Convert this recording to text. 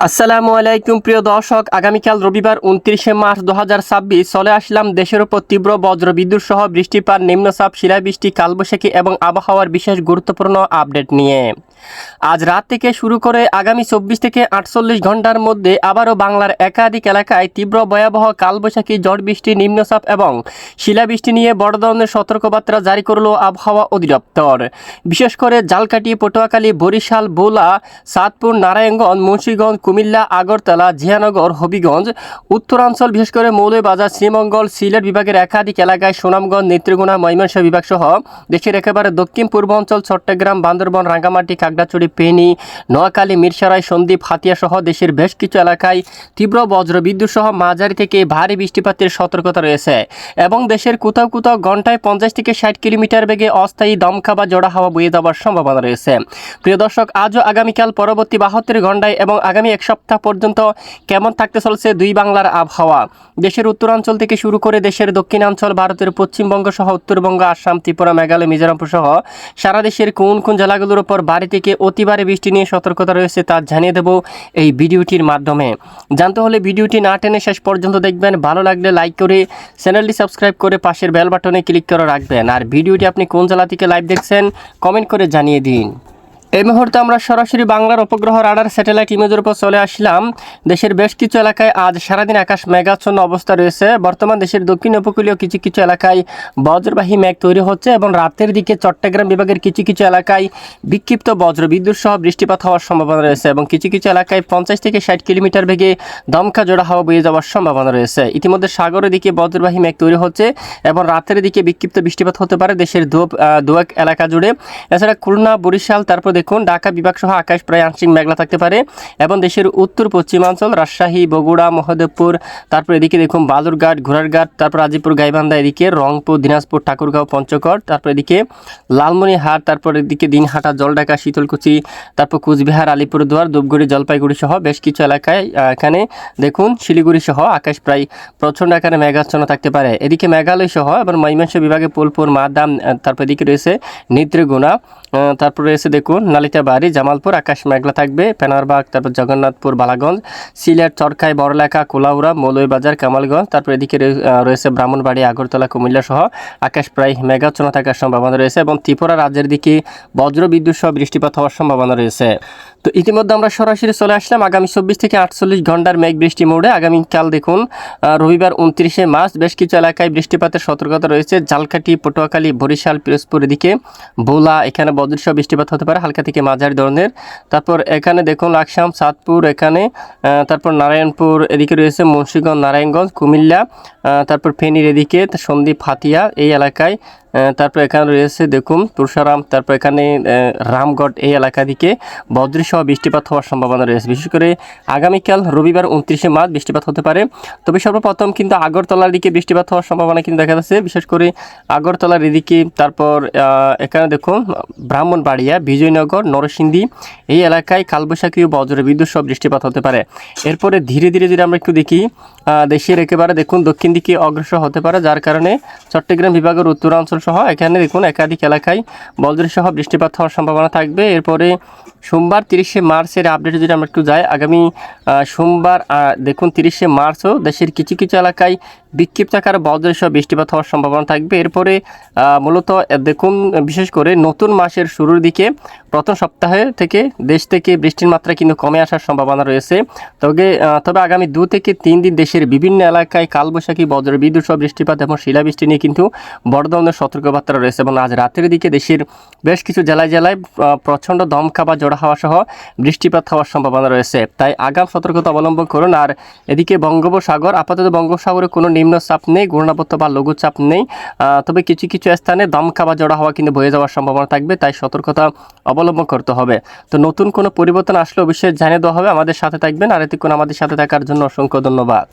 আসসালামু আলাইকুম প্রিয় দর্শক, আগামীকাল রবিবার 29শে মার্চ 2026 চলে আসলাম দেশের উপর তীব্র বজ্রবিদ্যুৎ সহ বৃষ্টিপাত, নিম্নচাপ, শিলাবৃষ্টি, কালবৈশাখী এবং আবহাওয়ার বিশেষ গুরুত্বপূর্ণ আপডেট নিয়ে। আজ রাত থেকে শুরু করে আগামী 24 থেকে 48 ঘন্টার মধ্যে আবারও বাংলার একাধিক এলাকায় তীব্র ভয়াবহ কালবৈশাখী, ঝড় বৃষ্টি, নিম্নচাপ এবং শিলাবৃষ্টি নিয়ে বড় ধরনের সতর্কবার্তা জারি করল আবহাওয়া অধিদপ্তর। বিশেষ করে ঝালকাঠি, পটুয়াখালী, বরিশাল, ভোলা, চাঁদপুর, নারায়ণগঞ্জ, মুন্সিগঞ্জ, কুমিল্লা, আগরতলা, জিয়ানগর, হবিগঞ্জ, উত্তরাঞ্চল বিশেষ করে মৌলভীবাজার, শ্রীমঙ্গল, সিলেট বিভাগের একাধিক এলাকায়, সুনামগঞ্জ, নেত্রকোনা, ময়মনসিংহ বিভাগ সহ দেশের একেবারে দক্ষিণ পূর্বাঞ্চল, চট্টগ্রাম, বান্দরবান, রাঙ্গামাটি, খাগড়াছড়ি, ফেনী, নোয়াখালী, মিরসরাই, সন্দ্বীপ, হাতিয়া সহ দেশের বেশ কিছু এলাকায় তীব্র বজ্রবিদ্যুৎ সহ মাঝারি থেকে ভারী বৃষ্টিপাতের সতর্কতা রয়েছে এবং দেশের কোথাও কোথাও ঘন্টায় 50 থেকে 60 কিলোমিটার বেগে অস্থায়ী দমকা বা জোড়া হাওয়া বয়ে যাওয়ার সম্ভাবনা রয়েছে। প্রিয় দর্শক, আজও আগামীকাল পরবর্তী 72 ঘন্টায় এবং আগামী এক সপ্তাহ পর্যন্ত কেমন থাকতে চলছে দুই বাংলার আবহাওয়া। দেশের উত্তরাঞ্চল থেকে শুরু করে দেশের দক্ষিণাঞ্চল, ভারতের পশ্চিমবঙ্গ সহ উত্তরবঙ্গ, আসাম, ত্রিপুরা, মেঘালয়, মিজোরাম সহ সারা দেশের কোন কোন জেলাগুলোর উপর ভারী থেকে অতি ভারী বৃষ্টি নিয়ে সতর্কতা রয়েছে তা জানিয়ে দেব এই ভিডিওটির মাধ্যমে। জানতে হলে ভিডিওটি না টেনে শেষ পর্যন্ত দেখবেন। ভালো লাগলে লাইক করে চ্যানেলটি সাবস্ক্রাইব করে পাশের বেল বাটনে ক্লিক করে রাখবেন। আর ভিডিওটি আপনি কোন জেলা থেকে লাইভ দেখছেন কমেন্ট করে জানিয়ে দিন। এই মুহূর্তে আমরা সরাসরি বাংলার উপগ্রহ রাডার স্যাটেলাইট ইমেজের উপর চলে আসলাম। দেশের বেশ কিছু এলাকায় আজ সারাদিন আকাশ মেঘাচ্ছন্ন অবস্থা রয়েছে। বর্তমান দেশের দক্ষিণ উপকূলীয় কিছু কিছু এলাকায় বজ্রবাহী মেঘ তৈরি হচ্ছে এবং রাতের দিকে চট্টগ্রাম বিভাগের কিছু কিছু এলাকায় বিক্ষিপ্ত বজ্রবিদ্যুৎ সহ বৃষ্টিপাত হওয়ার সম্ভাবনা রয়েছে এবং কিছু কিছু এলাকায় 50 থেকে 60 কিলোমিটার বেগে দমকা জোড়া হাওয়া বয়ে যাওয়ার সম্ভাবনা রয়েছে। ইতিমধ্যে সাগরের দিকে বজ্রবাহী মেঘ তৈরি হচ্ছে এবং রাতের দিকে বিক্ষিপ্ত বৃষ্টিপাত হতে পারে দেশের দুয়েক এলাকা জুড়ে। এছাড়া খুলনা, বরিশাল, তারপর দেখুন ঢাকা বিভাগ সহ আকাশ প্রায় আংশিক মেঘলা থাকতে পারে এবং দেশের উত্তর পশ্চিমাঞ্চল, রাজশাহী, বগুড়া, মহদেবপুর, তারপর এদিকে দেখুন বালুরঘাট, ঘোড়ারঘাট, তারপর আজিপুর, গাইবান্ধা, এদিকে রংপুর, দিনাজপুর, ঠাকুরগাঁও, পঞ্চগড়, তারপর এদিকে লালমনিরহাট, তারপর এদিকে দিনহাটা, জলঢাকা, শীতলকুচি, তারপর কুচবিহার, আলিপুরদুয়ার, ধূপগুড়ি, জলপাইগুড়ি সহ বেশ কিছু এলাকায় এখানে দেখুন শিলিগুড়ি সহ আকাশ প্রায় প্রচণ্ড আকারে মেঘাচ্ছন্ন থাকতে পারে। এদিকে মেঘালয় সহ এবং ময়মনসিংহ বিভাগে ফুলপুর, মাদাম, তারপর এদিকে রয়েছে নেত্রকোনা, তারপর রয়েছে দেখুন নালিতাবাড়ি, জামালপুর আকাশ মেঘলা থাকবে, পেনারবাগ, তারপর জগন্নাথপুর, বালাগঞ্জ, সিলেট, চরকাই, বড়লেখা, কোলাউড়া, মৌলভীবাজার, কামালগঞ্জ, তারপর এদিকে রয়েছে ব্রাহ্মণবাড়ি, আগরতলা, কুমিল্লা সহ আকাশ প্রায় মেঘাচ্ছন্ন থাকার সম্ভাবনা রয়েছে এবং ত্রিপুরা রাজ্যের দিকে বজ্রবিদ্যুৎ সহ বৃষ্টিপাত হওয়ার সম্ভাবনা রয়েছে। তো ইতিমধ্যে আমরা সরাসরি চলে আসলাম আগামী 24 থেকে 48 ঘন্টার মেঘ বৃষ্টি মোড়ে। আগামীকাল দেখুন রবিবার 29শে মার্চ বেশ কিছু এলাকায় বৃষ্টিপাতের সতর্কতা রয়েছে। ঝালকাঠি, পটুয়াখালী, বরিশাল, পিরোজপুর, এদিকে ভোলা, এখানে বজ্রসহ বৃষ্টিপাত হতে পারে হালকা থেকে মাঝারি ধরনের। তারপর এখানে দেখুন লাকসাম, চাঁদপুর, এখানে তারপর নারায়ণপুর, এদিকে রয়েছে মুন্সিগঞ্জ, নারায়ণগঞ্জ, কুমিল্লা, তারপর ফেনীর এদিকে সন্দ্বীপ, হাতিয়া এই এলাকায়, তারপর এখানে রয়েছে দেখুন তুলসারাম, তারপর এখানে রামগড় এই এলাকা দিকে বজ্রসহ বৃষ্টিপাত হওয়ার সম্ভাবনা রয়েছে। বিশেষ করে আগামীকাল রবিবার 29শে মার্চ বৃষ্টিপাত হতে পারে। তবে সর্বপ্রথম কিন্তু আগরতলার দিকে বৃষ্টিপাত হওয়ার সম্ভাবনা কিন্তু দেখা যাচ্ছে, বিশেষ করে আগরতলার এদিকে। তারপর এখানে দেখুন ব্রাহ্মণবাড়িয়া, বিজয়নগর, নরসিংদী এই এলাকায় কালবৈশাখী ও বজ্রবিদ্যুৎ সহ বৃষ্টিপাত হতে পারে। এরপরে ধীরে ধীরে যদি আমরা একটু দেখি দেশের একেবারে দেখুন দক্ষিণ দিকে অগ্রসর হতে পারে, যার কারণে চট্টগ্রাম বিভাগের উত্তরাঞ্চল সহ এখানে দেখুন একাধিক এলাকায় বজ্রসহ বৃষ্টিপাত হওয়ার সম্ভাবনা থাকবে। এরপরে সোমবার 30শে মার্চের আপডেটে যদি আমরা একটু যাই, আগামী সোমবার দেখুন 30শে মার্চও দেশের কিছু কিছু এলাকায় বিক্ষিপ্ত আকারে বজ্রসহ বৃষ্টিপাত হওয়ার সম্ভাবনা থাকবে। এরপরে মূলত দেখুন বিশেষ করে নতুন মাসের শুরুর দিকে প্রথম সপ্তাহে থেকে দেশ থেকে বৃষ্টির মাত্রা কিন্তু কমে আসার সম্ভাবনা রয়েছে। তবে আগামী 2 থেকে 3 দিন দেশের বিভিন্ন এলাকায় কালবৈশাখী, বজ্রবিদ্যুৎ সহ বৃষ্টিপাত এবং শিলাবৃষ্টি নিয়ে কিন্তু বড় ধরনের সতর্কবার্তা রয়েছে এবং আজ রাতের দিকে দেশের বেশ কিছু জেলায় জেলায় প্রচণ্ড দমকা বা জোড়া হাওয়া সহ বৃষ্টিপাত হওয়ার সম্ভাবনা রয়েছে। তাই আগাম সতর্কতা অবলম্বন করুন। আর এদিকে বঙ্গোপসাগর, আপাতত বঙ্গোপসাগরে কোনো নিম্নচাপ নেই, ঘূর্ণাবর্ত বা লঘুচাপ নেই, তবে কিছু কিছু স্থানে দমকা বা জোড়া হাওয়া কিন্তু বয়ে যাওয়ার সম্ভাবনা থাকবে, তাই সতর্কতা অবলম্বন করতে হবে। তো নতুন কোনো পরিবর্তন আসলে অবশ্যই জানিয়ে দেওয়া হবে। আমাদের সাথে থাকবেন। আর এতক্ষণ আমাদের সাথে থাকার জন্য অসংখ্য ধন্যবাদ।